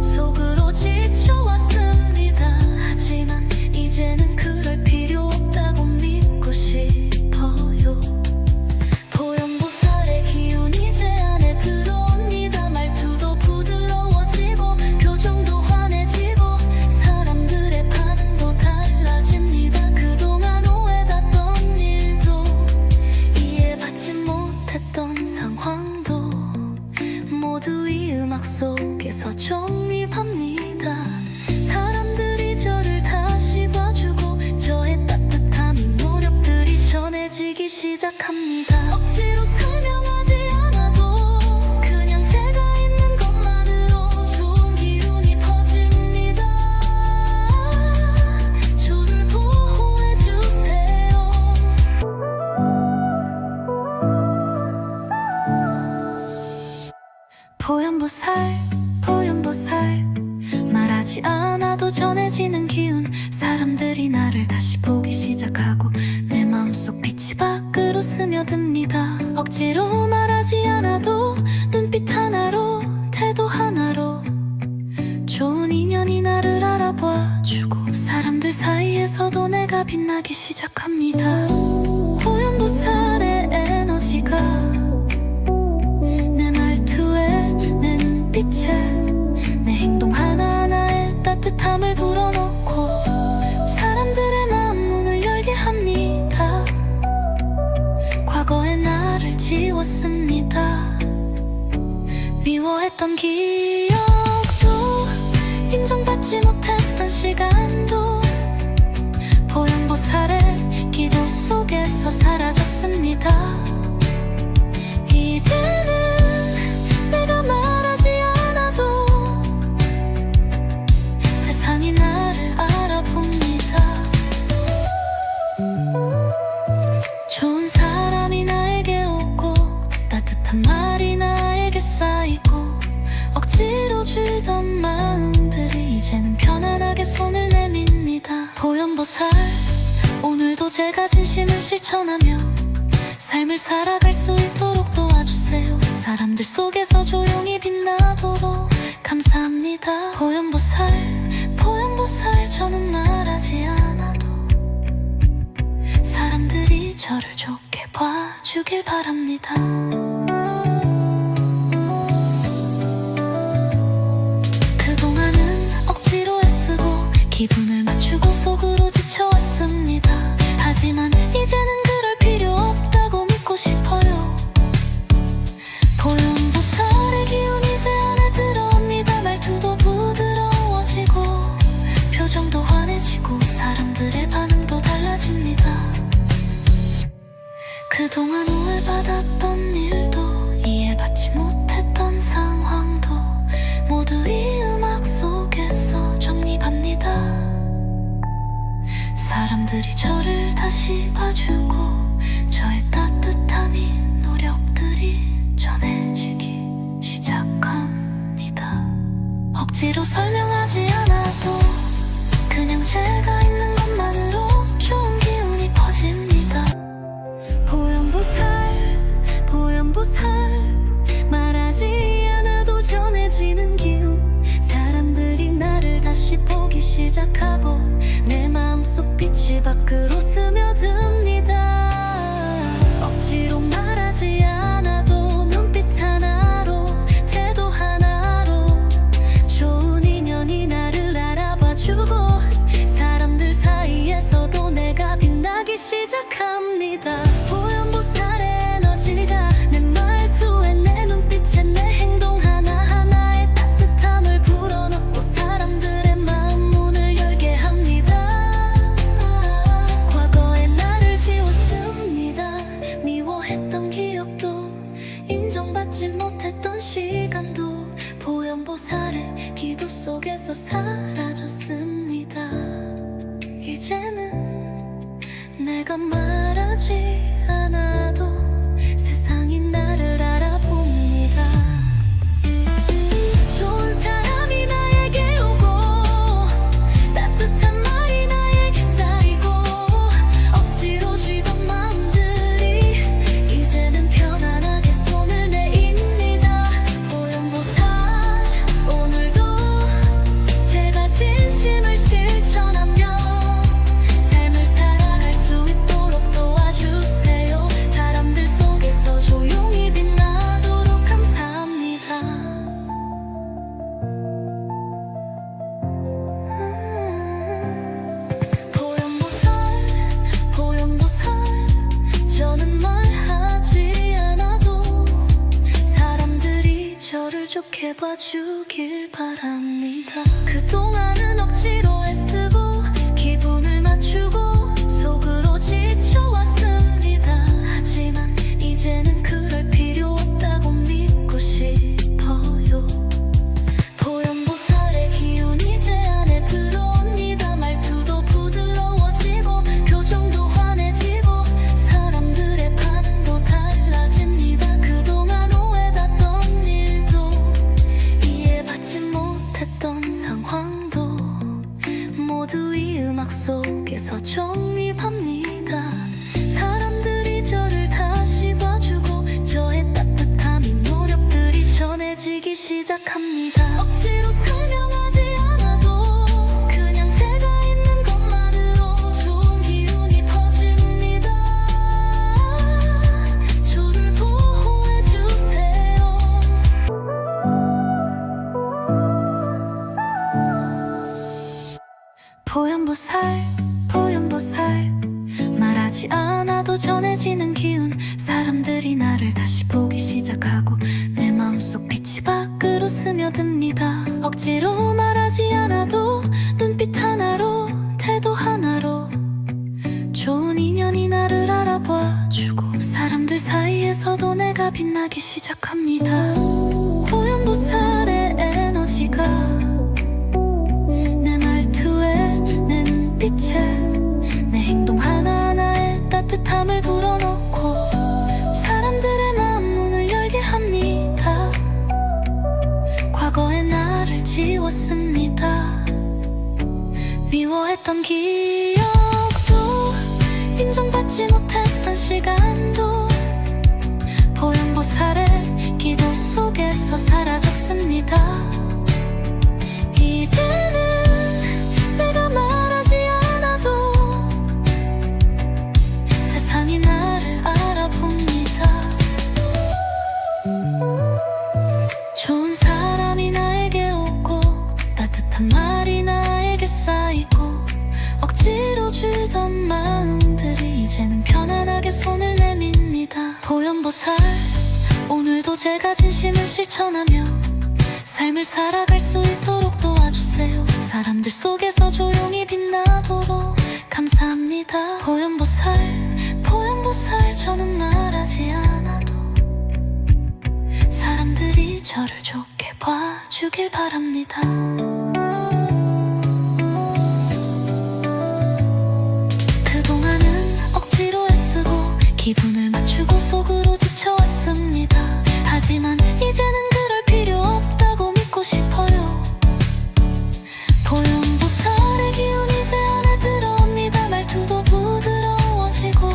속으로 지쳐왔습니다. 하지만 이제는 그럴 필요 없다고 믿고 싶어요. 보현보살의 기운 이제 안에 들어옵니다. 말투도 부드러워지고 표정도 환해지고 사람들의 반응도 달라집니다. 그동안 오해됐던 일도 이해받지 못했던 상황도 모두 이 음악 속에서 정립합니다. 사람들이 저를 다시 봐주고 저의 따뜻함이 노력들이 전해지기 시작합니다. 억지로 설명하지 않아도 그냥 제가 있는 것만으로 좋은 기운이 퍼집니다. 저를 보호해주세요. 보현보살 말하지 않아도 전해지는 기운. 사람들이 나를 다시 보기 시작하고 내 마음속 빛이 밖으로 스며듭니다. 억지로 말하지 않아도 눈빛 하나로 태도 하나로 좋은 인연이 나를 알아봐주고 사람들 사이에서도 내가 빛나기 시작합니다. 보현보살의 에너지가 내 말투에 내 눈빛에 내 행동 하나하나에 따뜻함을 불어넣고 사람들의 마음 문을 열게 합니다. 과거의 나를 지웠습니다. 미워했던 기억도 인정받지 못했던 시간도 보현보살의 기도 속에서 사라졌습니다. 이제는 내가 말하지 않아도 세상이 나를 알아봅니다. 좋은 사람이 나에게 오고 따뜻한 말이 나에게 쌓이고 억지로 주던 마음들이 이제는 편안하게 손을 내밉니다. 보현보살 오늘도 제가 진심을 실천하며 삶을 살아갈 수 있도록 도와주세요. 사람들 속에서 조용히 빛나도록 감사합니다. 보현보살 저는 말하지 않아도 사람들이 저를 좋게 봐주길 바랍니다. 그동안은 억지로 애쓰고 기분을 맞추고 속으로 지쳐왔습니다. 하지만 이제는 그럴 필요 없다고 믿고 싶어요. 보현보살의 기운 이제 안에 들어옵니다. 말투도 부드러워지고 표정도 환해지고 사람들의 반응도 달라집니다. 그동안 오해받았던 일도 이해받지 못했던 상황도 모두 이 음악 속에서 정립합니다. 사람들이 저를 다시 봐주고 저의 따뜻함이 노력들이 전해지기 시작합니다. 억지로 설명하지 않아도 그냥 제가 있는 것만으로 좋은 기운이 퍼집니다. 보현보살 말하지 않아도 전해지는 기운. 사람들이 나를 다시 보기 시작하고 내 마음속 빛이 밖으로 스며듭니다. 억지로 말하지 않아도 눈빛 하나로 태도 하나로 좋은 인연이 나를 알아봐주고 사람들 사이에서도 내가 빛나기 시작합니다. 보현보살의 에너지가 내 말투에 내 눈빛에 내 행동 하나하나에 따뜻함을 불어넣고 사람들의 마음 문을 열게 합니다. 과거의 나를 지웠습니다. 미워했던 기억도 인정받지 못했던 시간도 보현보살의 기도 속에서 사라졌습니다. 이제는 내가 말하지 않아도 세상이 나를 알아봅니다. 좋은 사람이 나에게 오고 따뜻한 말이 나에게 쌓이고 억지로 쥐던 마음들이 좋게 봐주길 바랍니다. 그동안은 억지로 애쓰고 기분을 맞추고 속으로 지쳐왔습니다. 하지만 이제는 그럴 필요 없다고 믿고 싶어요. 보현보살의 기운 이제 안에 들어옵니다. 말투도 부드러워지고 표정도 환해지고 사람들의 반응도 달라집니다. 그동안 오해받던 일도 이해받지 못했던 상황도 모두 이 음악 속에서 정립합니다. 사람들이 저를 다시 봐주고 저의 따뜻함이 노력들이 전해지기 시작합니다. 억지로 설명하지 않아도 그냥 제가 있는 것만으로 좋은 기운이 퍼집니다. 저를 보호해주세요. 보현보살 보현보살 말하지 않아도 전해지는 기운 사람들이 나를 다시 보기 시작하고 내 마음속 빛이 밖으로 스며듭니다. 억지로 말하지 않아도 눈빛 하나로 태도 하나로 좋은 인연이 나를 알아봐주고 사람들 사이에서도 내가 빛나기 시작합니다. 보현보살의 에너지가 내 말투에 내 눈빛에 내 행동 하나하나에 따뜻함을 불어넣고 사람들의 마음 문을 열게 합니다. 과거의 나를 지웠습니다. 미워했던 기억도 인정받지 못했던 시간도 보현보살의 기도 속에서 사라졌습니다. 이제는 내가 말하지 않아도 세상이 나를 알아봅니다. 좋은 사람이 나에게 오고 따뜻한 말이 나에게 쌓이고 억지로 주던 마음들이 이제는 편안하게 손을 내밉니다. 보현보살 오늘도 제가 진심을 실천하며 삶을 살아갈 수 있도록 도와주세요. 사람들 속에서 조용히 빛나도록 감사합니다. 보현보살 보현보살 저는 말하지 않아도 사람들이 저를 좋게 봐주길 바랍니다. 그동안은 억지로 애쓰고 기분을 맞추고 속으로 지쳐왔습니다. 하지만 이제는 그럴 필요 없다고 믿고 싶어요. 보현보살의 기운 이제 안에 들어옵니다. 말투도 부드러워지고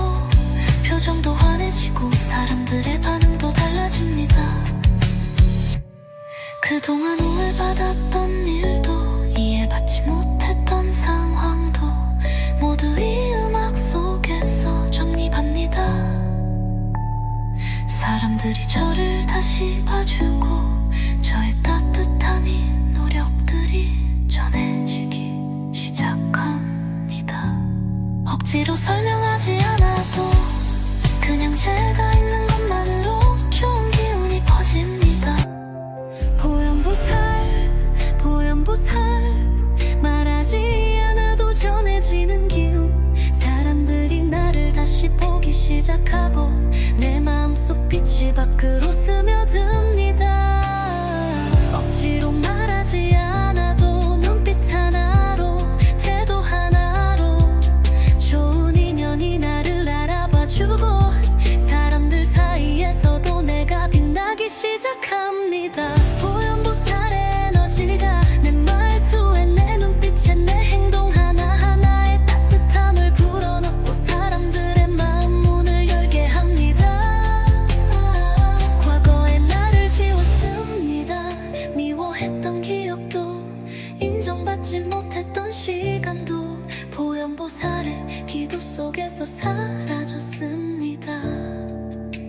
표정도 환해지고 사람들의 반응도 달라집니다. 그동안 오해받았던 일도 이해받지 못했던 상황도 모두 이 음악 속에서 정립합니다. 사람들이 저를 다시 봐주고 저의 따뜻함이 노력들이 전해지기 시작합니다. 억지로 설명하지 않아도 그냥 제가 있는 것만으로 좋은 기운이 퍼집니다. 보현보살 보현보살 말하지 않아도 전해지는 기운 사람들이 나를 다시 보기 시작하고 내 마음속 빛이 밖으로 스며듭니다. 억지로 말하지 않아도 눈빛 하나로 태도 하나로 좋은 인연이 나를 알아봐주고 사람들 사이에서도 내가 빛나기 시작합니다. 보현보살의 에너지가 내 말투에 내 눈빛에 내 행동 하나하나에 따뜻함을 불어넣고 사람들의 마음 문을 열게 합니다. 과거의 나를 지웠습니다. 미워했던 기억도 인정받지 못했던 시간도 보현보살의 기도 속에서 사라졌습니다.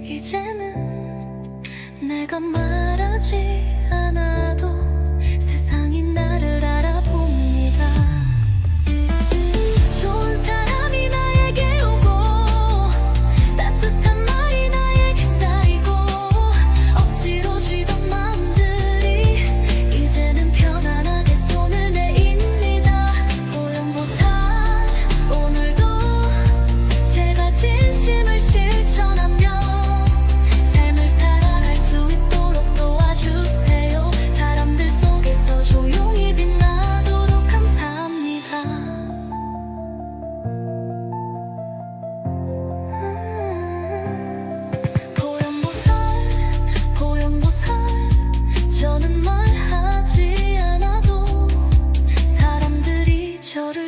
이제는 내가 말하지 않아도 세상이 나를 알아봅니다. 좋은 사람이 나에게 오고 따뜻한 말이 나에게 쌓이고 억지로 쥐던 마음들이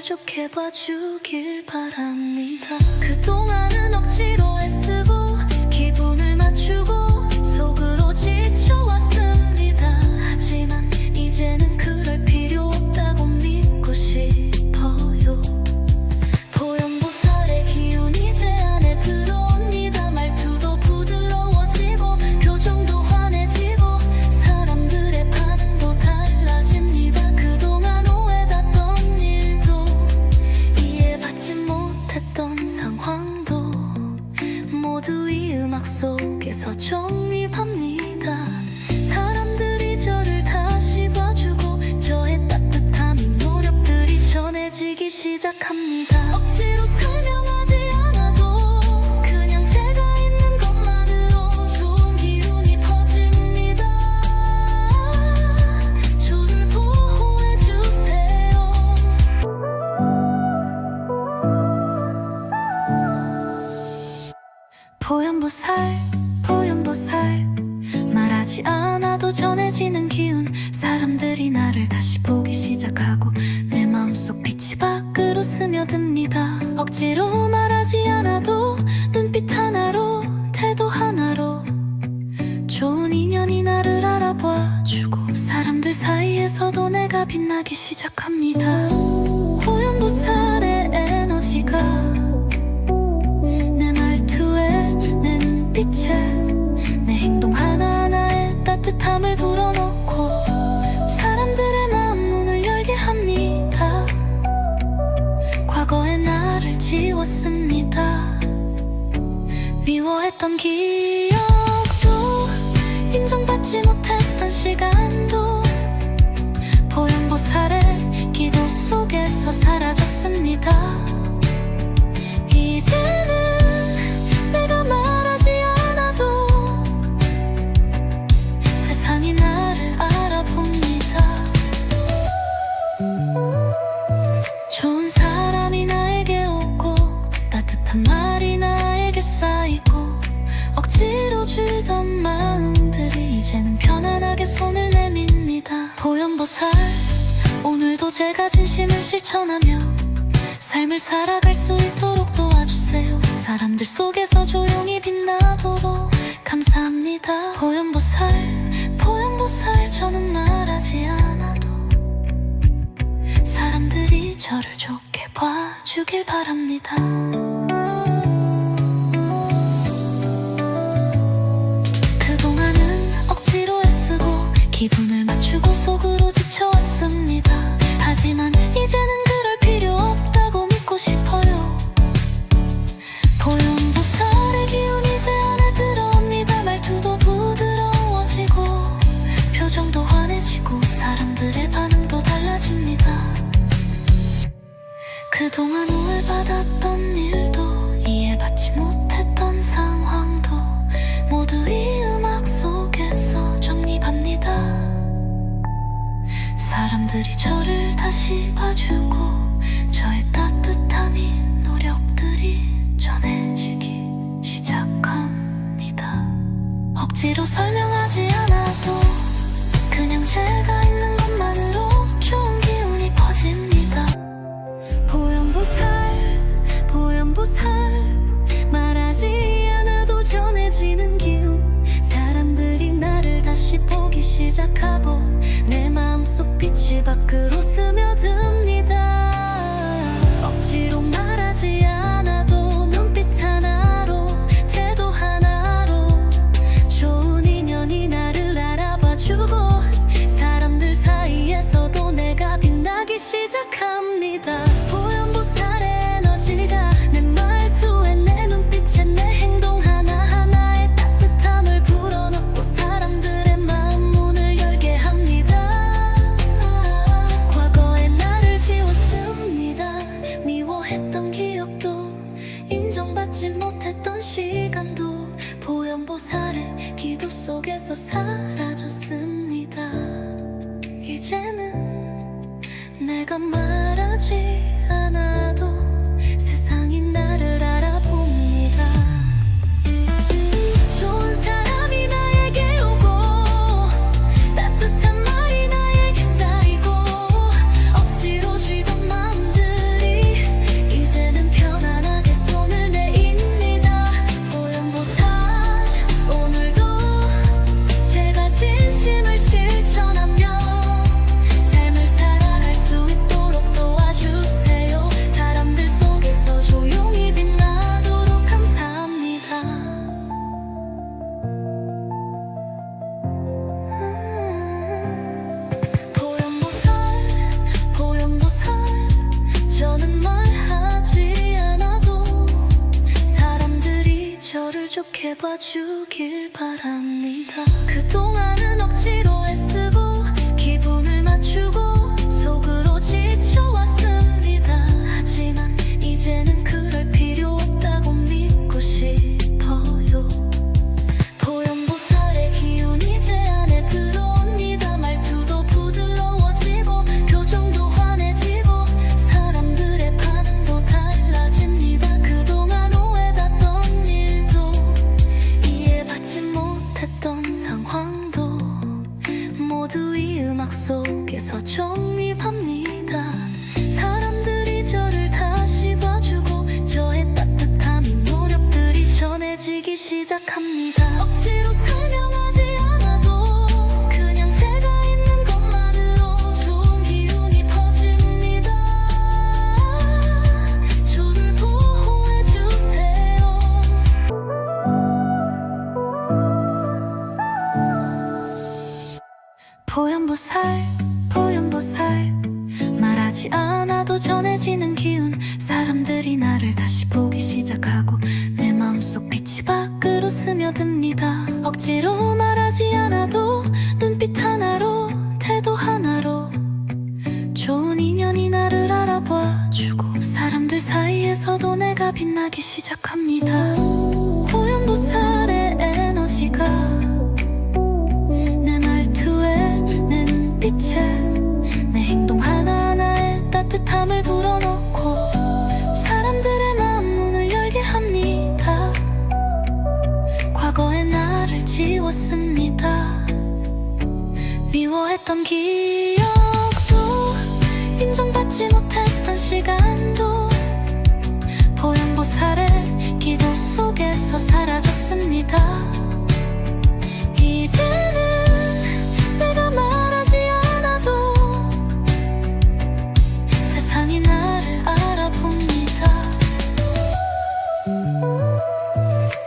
좋게 봐주길 바랍니다. 그동안은 억지로 애쓰고 기분을 맞추고 속으로 지쳐왔습니다. 하지만 이제는 그럴 필요 없다고 믿고 싶어요. 보현보살의 기운 이제 안에 들어옵니다. 말투도 부드러워지고 표정도 환해지고 사람들의 반응도 달라집니다. 그동안 오해됐던 일도 이해받지 못했던 상황도 모두 이 음악 속에서 정립합니다. 사람들이 저를 다시 봐주고 저의 따뜻함이 노력들이 전해지기 시작합니다. 억지로 설명하지 않아도 그냥 제가 있는 것만으로 좋은 기운이 퍼집니다. 저를 보호해주세요. 보현보살 말하지 않아도 전해지는 기운. 사람들이 나를 다시 보기 시작하고 내 마음속 빛이 밖으로 스며듭니다. 억지로 말하지 않아도 눈빛 하나로 태도 하나로 좋은 인연이 나를 알아봐주고 사람들 사이에서도 내가 빛나기 시작합니다. 보현보살의 에너지가 내 말투에 내 눈빛에 내 행동 하나하나에 따뜻함을 불어넣고 사람들의 마음 문을 열게 합니다. 과거의 나를 지웠습니다. 미워했던 기억도 인정받지 못했던 시간도 보현보살의 기도 속에서 사라졌습니다. 이제는 내가 말하지 않아도 세상이 나를 알아봅니다. 좋은 사람이 나에게 오고 따뜻한 말이 나에게 쌓이고 억지로 주던 마음들이 이제는 편안하게 손을 내밉니다. 보현보살 오늘도 제가 진심을 실천하며 삶을 살아갈 수 있도록 도와주세요. 사람들 속에서 조용히 빛나도록 감사합니다. 보현보살 저는 말하지 않아도 사람들이 저를 좋게 봐주길 바랍니다. 그동안은 억지로 애쓰고 기분을 맞추고 속으로 지쳐왔습니다. 하지만 이제는 그럴 필요 없다고 믿고 싶어요. 보현보살의 기운 이제 안에 들어옵니다. 말투도 부드러워지고 표정도 환해지고 사람들의 반응도 달라집니다. 그동안 오해받았던 일도 이해받지 못했던 상황도 모두 이 음악 속에서 정립합니다. 사람들이 저를 다시 봐주고 저의 따뜻함이 노력들이 전해지기 시작합니다. 억지로 설명하지 않아도 그냥 제가 있는 것만으로 좋은 기운이 퍼집니다. 보현보살 말하지 않아도 전해지는 기운. 사람들이 나를 다시 보기 시작하고 내 마음속 빛이 밖으로 스며듭니다. 억지로 말하지 않아도 눈빛 하나로 태도 하나로 좋은 인연이 나를 알아봐주고 사람들 사이에서도 내가 빛나기 시작합니다. 보현보살의 에너지가 내 말투에 내 눈빛에 내 행동 하나하나에 따뜻함을 불어넣고 사람들의 마음 문을 열게 합니다. 과거의 나를 지웠습니다. 미워했던 기억도 인정받지 못했던 시간도 보현보살의 기도 속에서 사라졌습니다. 이제는 내가 말하지 않아도 세상이 나를 알아봅니다. 좋은 사람이 나에게 오고 따뜻한 말이 나에게 쌓이고 억지로 쥐던 마음들이 좋게 봐주길 바랍니다. 그동안은 억지로 애쓰고 기분을 맞추고 속으로 지쳐왔습니다. 하지만 이제는 그럴 필요 없다고 믿고 싶어요. 보현보살의 기운이 제 안에 들어옵니다. 말투도 부드러워지고 표정도 환해지고 사람들의 반응도 달라집니다. 그동안 오해됐던 일도 이해받지 못했던 상황도 모두 이 음악 속에서 정립합니다. 사람들이 저를 다시 봐주고 저의 따뜻함이 노력들이 전해지기 시작합니다. 억지로 설명하지 않아도 그냥 제가 있는 것만으로 좋은 기운이 퍼집니다. 저를 보호해주세요. 보현보살 말하지 않아도 전해지는 기운. 사람들이 나를 다시 보기 시작하고 내 마음속 빛이 밖으로 스며듭니다. 억지로 말하지 않아도 눈빛 하나로 태도 하나로 좋은 인연이 나를 알아봐주고 사람들 사이에서도 내가 빛나기 시작합니다. 보현보살의 에너지가 내 말투에 내 눈빛에 내 행동 하나하나에 따뜻함을 불어넣고 사람들의 마음 문을 열게 합니다. 과거의 나를 지웠습니다. 미워했던 기억도 인정받지 못했던 시간도 보현보살의 기도 속에서 사라졌습니다. 이제는 내가 말하지 않아도 세상이 나를 알아봅니다.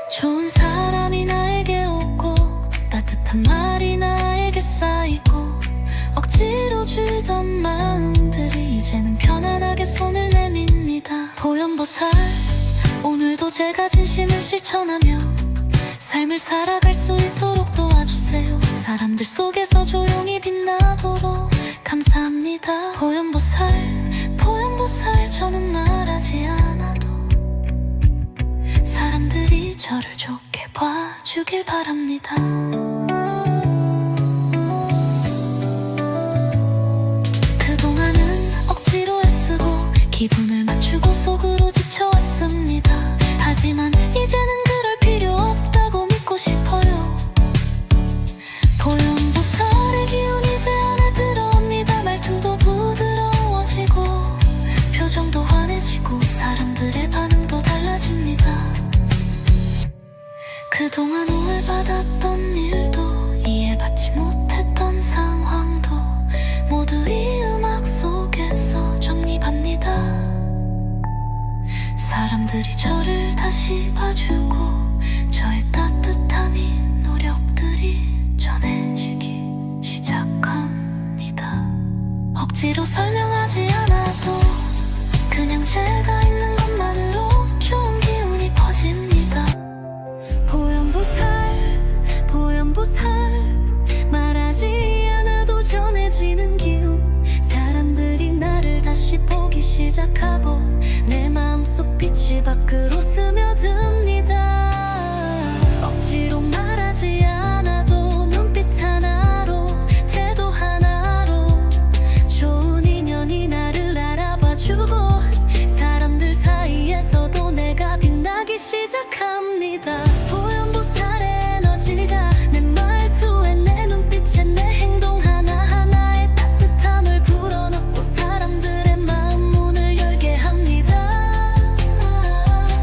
좋은 사람이 나에게 오고 따뜻한 말이 나에게 쌓이고 억지로 주던 마음들이 이제는 편안하게 손을 내밉니다. 보현보살 오늘도 제가 진심을 실천하며 삶을 살아갈 수 있도록 도와주세요. 사람들 속에서 조용히 빛나도록 감사합니다. 보현보살 저는 말하지 않아도 사람들이 저를 좋게 봐주길 바랍니다. 그동안은 억지로 애쓰고 기분을 맞추고 속으로 지쳐왔습니다. 하지만 이제는 그럴 필요 없다고 믿고 싶어요. 보현보살의 기운이 제 안에 들어옵니다. 말투도 부드러워지고 표정도 환해지고 사람들의 반응도 달라집니다. 그동안 오해받았던 일도 이해받지 못했던 상황도 모두 이 음악 속에서 정립합니다. 사람들이 저를 다시 봐주고 저의 따뜻함이 노력들이 전해지기 시작합니다. 억지로 설명하지 않아도 그냥 제가 있는 것만으로 좋은 기운이 퍼집니다. 보현보살 말하지 않아도 전해지는 기운. 사람들이 나를 다시 보기 시작하고 내 마음속 빛이 밖으로 스며듭니다. 억지로 말하지 않아도 눈빛 하나로 태도 하나로 좋은 인연이 나를 알아봐주고 사람들 사이에서도 내가 빛나기 시작합니다. 보현보살의 에너지가 내 말투에 내 눈빛에 내 행동 하나하나에 따뜻함을 불어넣고 사람들의 마음 문을 열게 합니다.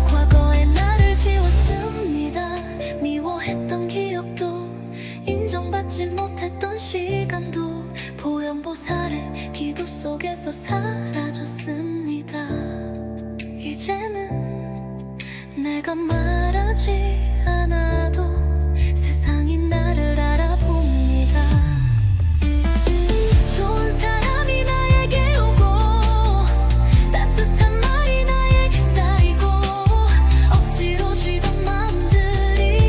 과거의 나를 지웠습니다. 미워했던 기억도 인정받지 못했던 시간도 보현보살의 기도 속에서 사라졌습니다. 이제는 내가 말하지 않아도 세상이 나를 알아봅니다. 좋은 사람이 나에게 오고 따뜻한 말이 나에게 쌓이고 억지로 쥐던 마음들이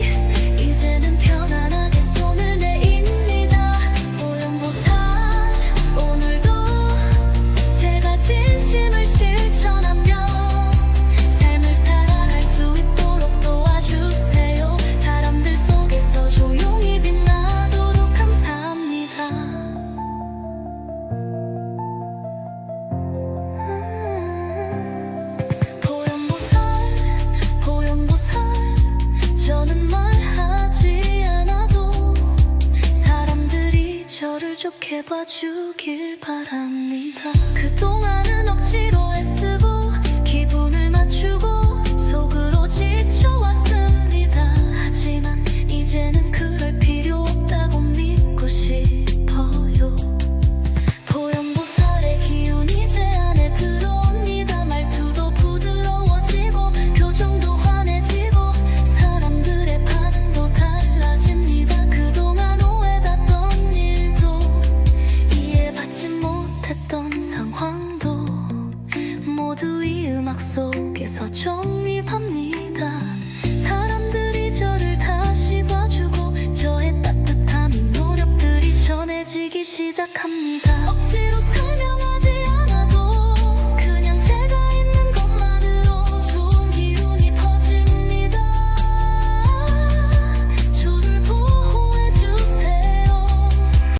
좋게 봐주길 바랍니다. 그동안은 억지로 애쓰고 기분을 맞추고 속으로 지쳐왔습니다. 하지만 이제는 그럴 필요 없다고 믿고 싶어요. 보영보살의 기운 이제 안에 들어옵니다. 말투도 부드러워지고 표정도 환해지고 사람들의 반응도 달라집니다. 그동안 오해받던 일도 이해받지 못했던 상황도 모두 이 음악 속에서 정립합니다. 사람들이 저를 다시 봐주고 저의 따뜻함이 노력들이 전해지기 시작합니다.